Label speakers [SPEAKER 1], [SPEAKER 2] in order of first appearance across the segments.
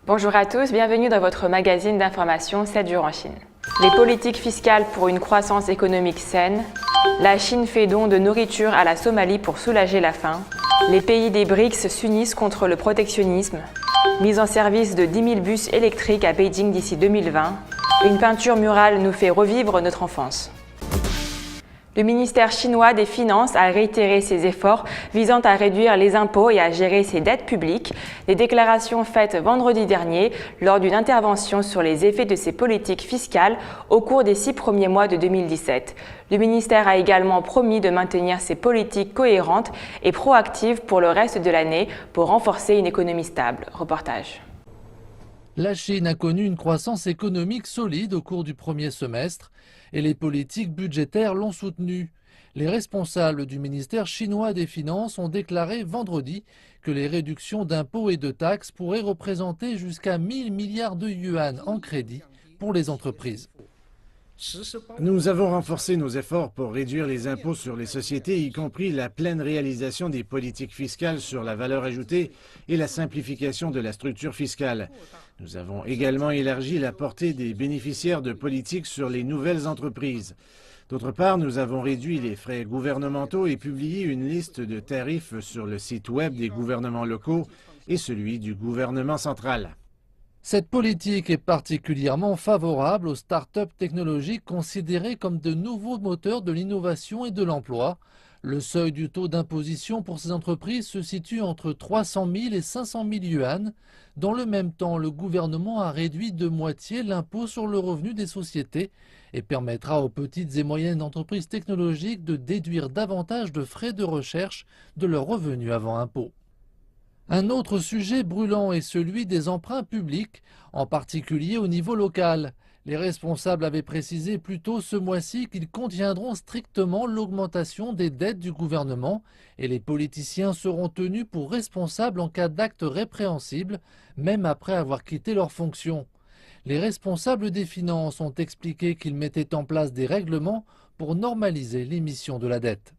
[SPEAKER 1] Bonjour à tous, bienvenue dans votre magazine d'information 7 jours en Chine. Les politiques fiscales pour une croissance économique saine, la Chine fait don de nourriture à la Somalie pour soulager la faim, les pays des BRICS s'unissent contre le protectionnisme, mise en service de 10 000 bus électriques à Beijing d'ici 2020, une peinture murale nous fait revivre notre enfance. Le ministère chinois des Finances a réitéré ses efforts visant à réduire les impôts et à gérer ses dettes publiques. Les déclarations faites vendredi dernier lors d'une intervention sur les effets de ses politiques fiscales au cours des 6 premiers mois de 2017. Le ministère a également promis de maintenir ses politiques cohérentes et proactives pour le reste de l'année pour renforcer une économie stable. Reportage.
[SPEAKER 2] La Chine a connu une croissance économique solide au cours du premier semestre et les politiques budgétaires l'ont soutenue. Les responsables du ministère chinois des Finances ont déclaré vendredi que les réductions d'impôts et de taxes pourraient représenter jusqu'à 1 000 milliards de yuan en crédit pour les entreprises.
[SPEAKER 3] Nous avons renforcé nos efforts pour réduire les impôts sur les sociétés, y compris la pleine réalisation des politiques fiscales sur la valeur ajoutée et la simplification de la structure fiscale. Nous avons également élargi la portée des bénéficiaires de politiques sur les nouvelles entreprises. D'autre part, nous avons réduit les frais gouvernementaux et publié une liste de tarifs sur le site web des gouvernements locaux et celui du gouvernement central.
[SPEAKER 2] Cette politique est particulièrement favorable aux start-up technologiques considérées comme de nouveaux moteurs de l'innovation et de l'emploi. Le seuil du taux d'imposition pour ces entreprises se situe entre 300 000 et 500 000 yuan. Dans le même temps, le gouvernement a réduit de moitié l'impôt sur le revenu des sociétés et permettra aux petites et moyennes entreprises technologiques de déduire davantage de frais de recherche de leurs revenus avant impôt. Un autre sujet brûlant est celui des emprunts publics, en particulier au niveau local. Les responsables avaient précisé plus tôt ce mois-ci qu'ils contiendront strictement l'augmentation des dettes du gouvernement et les politiciens seront tenus pour responsables en cas d'actes répréhensibles, même après avoir quitté leurs fonctions. Les responsables des finances ont expliqué qu'ils mettaient en place des règlements pour normaliser l'émission de la dette.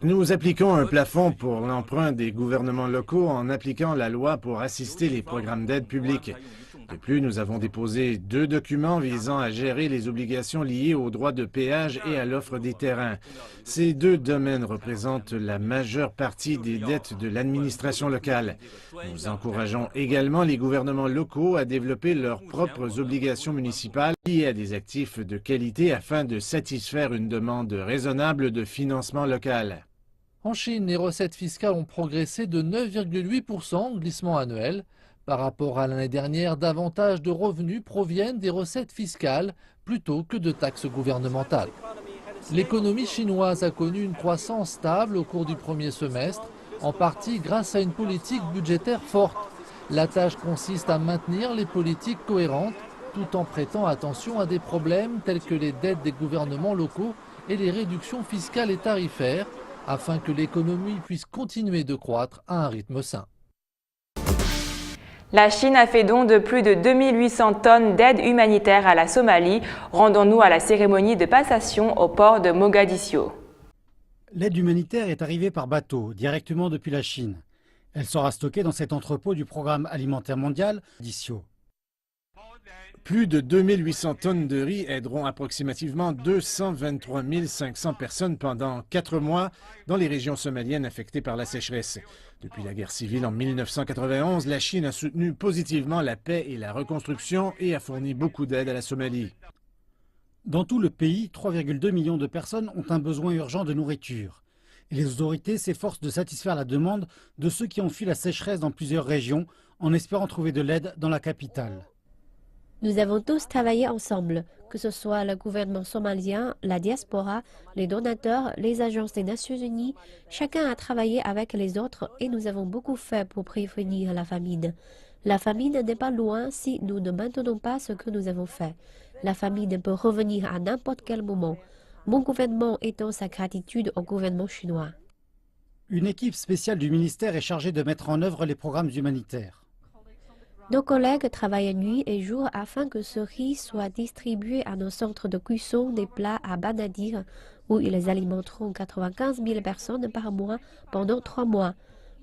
[SPEAKER 3] Nous appliquons un plafond pour l'emprunt des gouvernements locaux en appliquant la loi pour assister les programmes d'aide publique. De plus, nous avons déposé 2 documents visant à gérer les obligations liées aux droits de péage et à l'offre des terrains. Ces 2 domaines représentent la majeure partie des dettes de l'administration locale. Nous encourageons également les gouvernements locaux à développer leurs propres obligations municipales liées à des actifs de qualité afin de satisfaire une demande raisonnable de financement local.
[SPEAKER 2] En Chine, les recettes fiscales ont progressé de 9,8% en glissement annuel. Par rapport à l'année dernière, davantage de revenus proviennent des recettes fiscales plutôt que de taxes gouvernementales. L'économie chinoise a connu une croissance stable au cours du premier semestre, en partie grâce à une politique budgétaire forte. La tâche consiste à maintenir les politiques cohérentes tout en prêtant attention à des problèmes tels que les dettes des gouvernements locaux et les réductions fiscales et tarifaires, afin que l'économie puisse continuer de croître à un rythme sain.
[SPEAKER 1] La Chine a fait don de plus de 2800 tonnes d'aide humanitaire à la Somalie. Rendons-nous à la cérémonie de passation au port de Mogadiscio.
[SPEAKER 4] L'aide humanitaire est arrivée par bateau, directement depuis la Chine. Elle sera stockée dans cet entrepôt du Programme alimentaire mondial, Mogadiscio.
[SPEAKER 3] Plus de 2800 tonnes de riz aideront approximativement 223 500 personnes pendant 4 mois dans les régions somaliennes affectées par la sécheresse. Depuis la guerre civile en 1991, la Chine a soutenu positivement la paix et la reconstruction et a fourni beaucoup d'aide à la Somalie.
[SPEAKER 4] Dans tout le pays, 3,2 millions de personnes ont un besoin urgent de nourriture. Et les autorités s'efforcent de satisfaire la demande de ceux qui ont fui la sécheresse dans plusieurs régions en espérant trouver de l'aide dans la capitale.
[SPEAKER 5] Nous avons tous travaillé ensemble, que ce soit le gouvernement somalien, la diaspora, les donateurs, les agences des Nations Unies. Chacun a travaillé avec les autres et nous avons beaucoup fait pour prévenir la famine. La famine n'est pas loin si nous ne maintenons pas ce que nous avons fait. La famine peut revenir à n'importe quel moment. Mon gouvernement étend sa gratitude au gouvernement chinois.
[SPEAKER 4] Une équipe spéciale du ministère est chargée de mettre en œuvre les programmes humanitaires.
[SPEAKER 5] Nos collègues travaillent nuit et jour afin que ce riz soit distribué à nos centres de cuisson des plats à Banadir, où ils alimenteront 95 000 personnes par mois pendant 3 mois.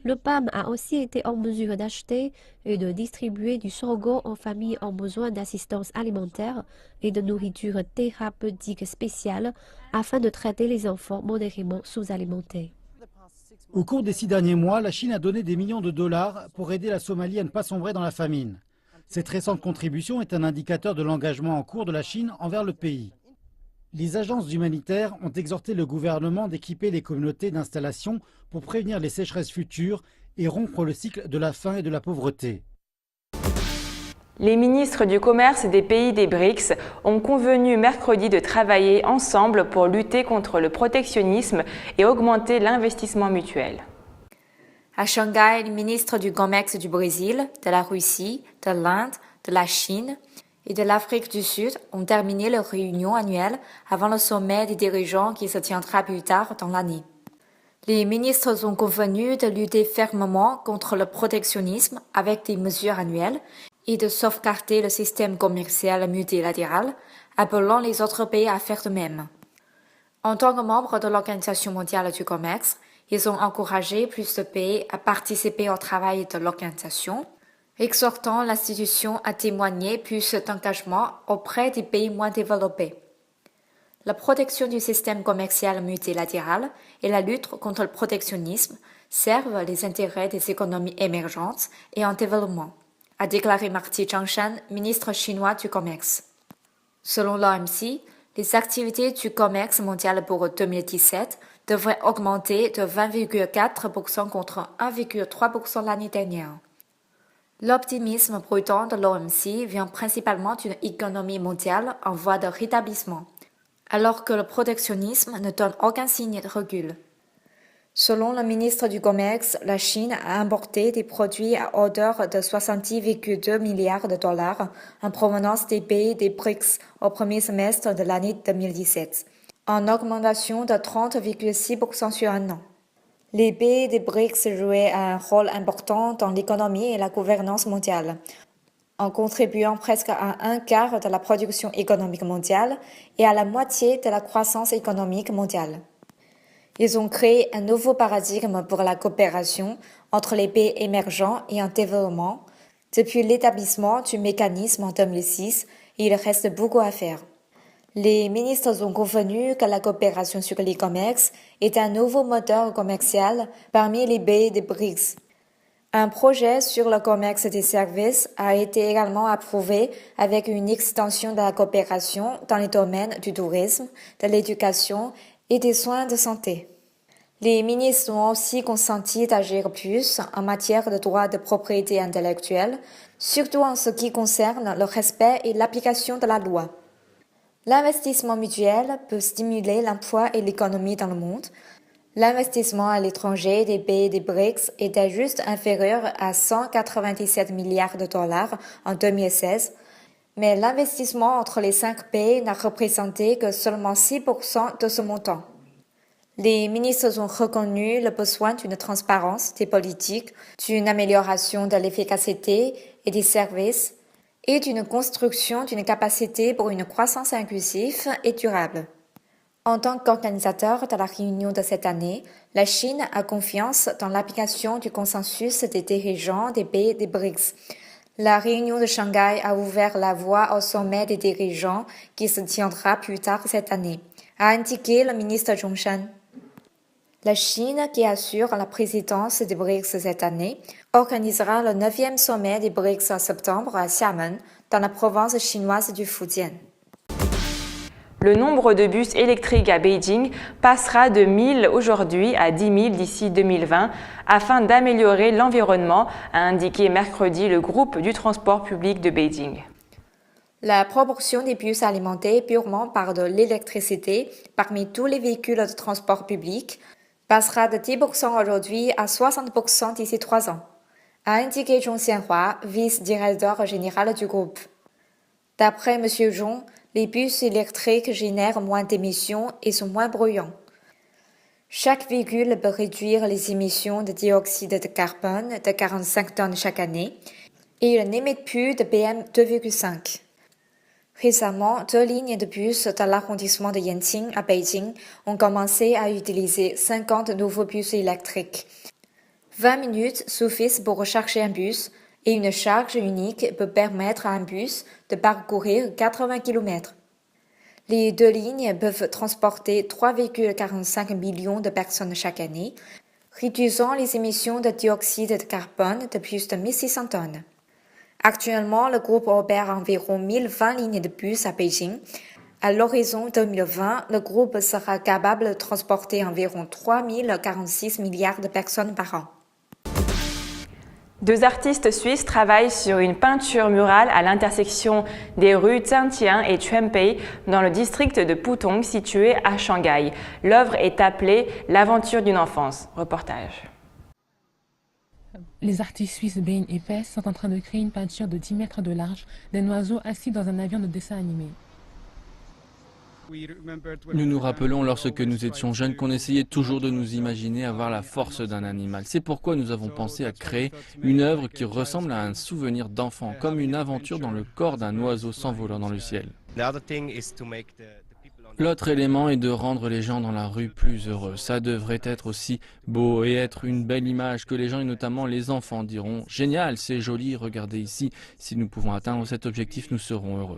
[SPEAKER 5] Le PAM a aussi été en mesure d'acheter et de distribuer du sorgho aux familles en besoin d'assistance alimentaire et de nourriture thérapeutique spéciale afin de traiter les enfants modérément sous-alimentés.
[SPEAKER 4] Au cours des 6 derniers mois, la Chine a donné des millions de dollars pour aider la Somalie à ne pas sombrer dans la famine. Cette récente contribution est un indicateur de l'engagement en cours de la Chine envers le pays. Les agences humanitaires ont exhorté le gouvernement d'équiper les communautés d'installation pour prévenir les sécheresses futures et rompre le cycle de la faim et de la pauvreté.
[SPEAKER 1] Les ministres du commerce des pays des BRICS ont convenu mercredi de travailler ensemble pour lutter contre le protectionnisme et augmenter l'investissement mutuel.
[SPEAKER 6] À Shanghai, les ministres du commerce du Brésil, de la Russie, de l'Inde, de la Chine et de l'Afrique du Sud ont terminé leur réunion annuelle avant le sommet des dirigeants qui se tiendra plus tard dans l'année. Les ministres ont convenu de lutter fermement contre le protectionnisme avec des mesures annuelles et de sauvegarder le système commercial multilatéral, appelant les autres pays à faire de même. En tant que membres de l'Organisation mondiale du commerce, ils ont encouragé plus de pays à participer au travail de l'organisation, exhortant l'institution à témoigner plus d'engagement auprès des pays moins développés. La protection du système commercial multilatéral et la lutte contre le protectionnisme servent les intérêts des économies émergentes et en développement, a déclaré Marty Zhangshan, ministre chinois du commerce. Selon l'OMC, les activités du commerce mondial pour 2017 devraient augmenter de 20,4% contre 1,3% l'année dernière. L'optimisme prudent de l'OMC vient principalement d'une économie mondiale en voie de rétablissement, alors que le protectionnisme ne donne aucun signe de recul. Selon le ministre du Commerce, la Chine a importé des produits à hauteur de 70,2 milliards de dollars en provenance des pays des BRICS au premier semestre de l'année 2017, en augmentation de 30,6% sur un an. Les pays des BRICS jouaient un rôle important dans l'économie et la gouvernance mondiale, en contribuant presque à un quart de la production économique mondiale et à la moitié de la croissance économique mondiale. Ils ont créé un nouveau paradigme pour la coopération entre les pays émergents et en développement depuis l'établissement du mécanisme en 2006 et il reste beaucoup à faire. Les ministres ont convenu que la coopération sur l'e-commerce est un nouveau moteur commercial parmi les pays des BRICS. Un projet sur le commerce des services a été également approuvé avec une extension de la coopération dans les domaines du tourisme, de l'éducation et des soins de santé. Les ministres ont aussi consenti d'agir plus en matière de droits de propriété intellectuelle, surtout en ce qui concerne le respect et l'application de la loi. L'investissement mutuel peut stimuler l'emploi et l'économie dans le monde. L'investissement à l'étranger des pays des BRICS était juste inférieur à 197 milliards de dollars en 2016, mais l'investissement entre les 5 pays n'a représenté que seulement 6% de ce montant. Les ministres ont reconnu le besoin d'une transparence des politiques, d'une amélioration de l'efficacité et des services, et d'une construction d'une capacité pour une croissance inclusive et durable. En tant qu'organisateur de la réunion de cette année, la Chine a confiance dans l'application du consensus des dirigeants des pays des BRICS. La réunion de Shanghai a ouvert la voie au sommet des dirigeants qui se tiendra plus tard cette année, a indiqué le ministre Zhongshan. La Chine, qui assure la présidence des BRICS cette année, organisera le 9e sommet des BRICS en septembre à Xiamen, dans la province chinoise du Fujian.
[SPEAKER 1] Le nombre de bus électriques à Beijing passera de 1000 aujourd'hui à 10 000 d'ici 2020 afin d'améliorer l'environnement, a indiqué mercredi le groupe du transport public de Beijing.
[SPEAKER 6] La proportion des bus alimentés purement par de l'électricité parmi tous les véhicules de transport public passera de 10% aujourd'hui à 60% d'ici 3 ans, a indiqué Zhong Xianhua, vice-directeur général du groupe. D'après M. Zhong, les bus électriques génèrent moins d'émissions et sont moins bruyants. Chaque véhicule peut réduire les émissions de dioxyde de carbone de 45 tonnes chaque année et il n'émet plus de PM2,5. Récemment, 2 lignes de bus dans l'arrondissement de Yanqing à Beijing ont commencé à utiliser 50 nouveaux bus électriques. 20 minutes suffisent pour recharger un bus et une charge unique peut permettre à un bus de parcourir 80 km. Les deux lignes peuvent transporter 3,45 millions de personnes chaque année, réduisant les émissions de dioxyde de carbone de plus de 1600 tonnes. Actuellement, le groupe opère environ 1020 lignes de bus à Beijing. À l'horizon 2020, le groupe sera capable de transporter environ 3046 milliards de personnes par an.
[SPEAKER 1] Deux artistes suisses travaillent sur une peinture murale à l'intersection des rues Tiantian et Quanpei dans le district de Pudong situé à Shanghai. L'œuvre est appelée « L'aventure d'une enfance ». Reportage.
[SPEAKER 7] Les artistes suisses Bain et Pes sont en train de créer une peinture de 10 mètres de large d'un oiseau assis dans un avion de dessin animé.
[SPEAKER 8] Nous nous rappelons lorsque nous étions jeunes qu'on essayait toujours de nous imaginer avoir la force d'un animal. C'est pourquoi nous avons pensé à créer une œuvre qui ressemble à un souvenir d'enfant, comme une aventure dans le corps d'un oiseau s'envolant dans le ciel. L'autre élément est de rendre les gens dans la rue plus heureux. Ça devrait être aussi beau et être une belle image que les gens et notamment les enfants diront « Génial, c'est joli, regardez ici. Si nous pouvons atteindre cet objectif, nous serons heureux. »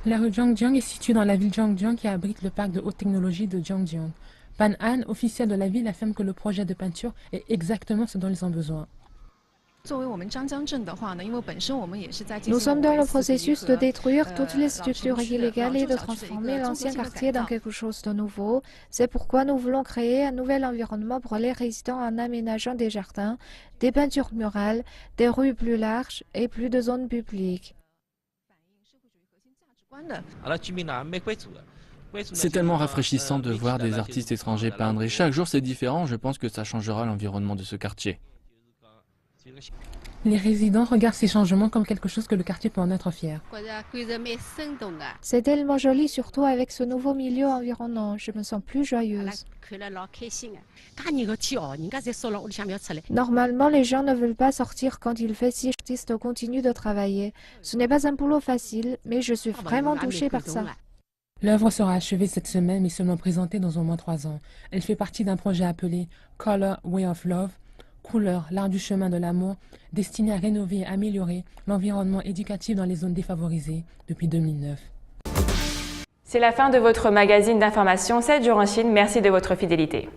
[SPEAKER 7] La rue Zhangjiang est située dans la ville Zhangjiang qui abrite le parc de haute technologie de Zhangjiang. Pan Han, officiel de la ville, affirme que le projet de peinture est exactement ce dont ils ont besoin.
[SPEAKER 9] Nous sommes dans le processus de détruire toutes les structures illégales et de transformer l'ancien quartier dans quelque chose de nouveau. C'est pourquoi nous voulons créer un nouvel environnement pour les résidents en aménageant des jardins, des peintures murales, des rues plus larges et plus de zones publiques.
[SPEAKER 8] C'est tellement rafraîchissant de voir des artistes étrangers peindre et chaque jour c'est différent, je pense que ça changera l'environnement de ce quartier.
[SPEAKER 7] Les résidents regardent ces changements comme quelque chose que le quartier peut en être fier.
[SPEAKER 9] C'est tellement joli, surtout avec ce nouveau milieu environnant. Je me sens plus joyeuse. Normalement, les gens ne veulent pas sortir quand il fait si l'artiste continue de travailler. Ce n'est pas un boulot facile, mais je suis vraiment touchée par ça.
[SPEAKER 7] L'œuvre sera achevée cette semaine mais seulement présentée dans au moins 3 ans. Elle fait partie d'un projet appelé Color Way of Love, Couleur, l'art du chemin de l'amour, destiné à rénover et améliorer l'environnement éducatif dans les zones défavorisées depuis 2009.
[SPEAKER 1] C'est la fin de votre magazine d'information 7 jours en Chine. Merci de votre fidélité.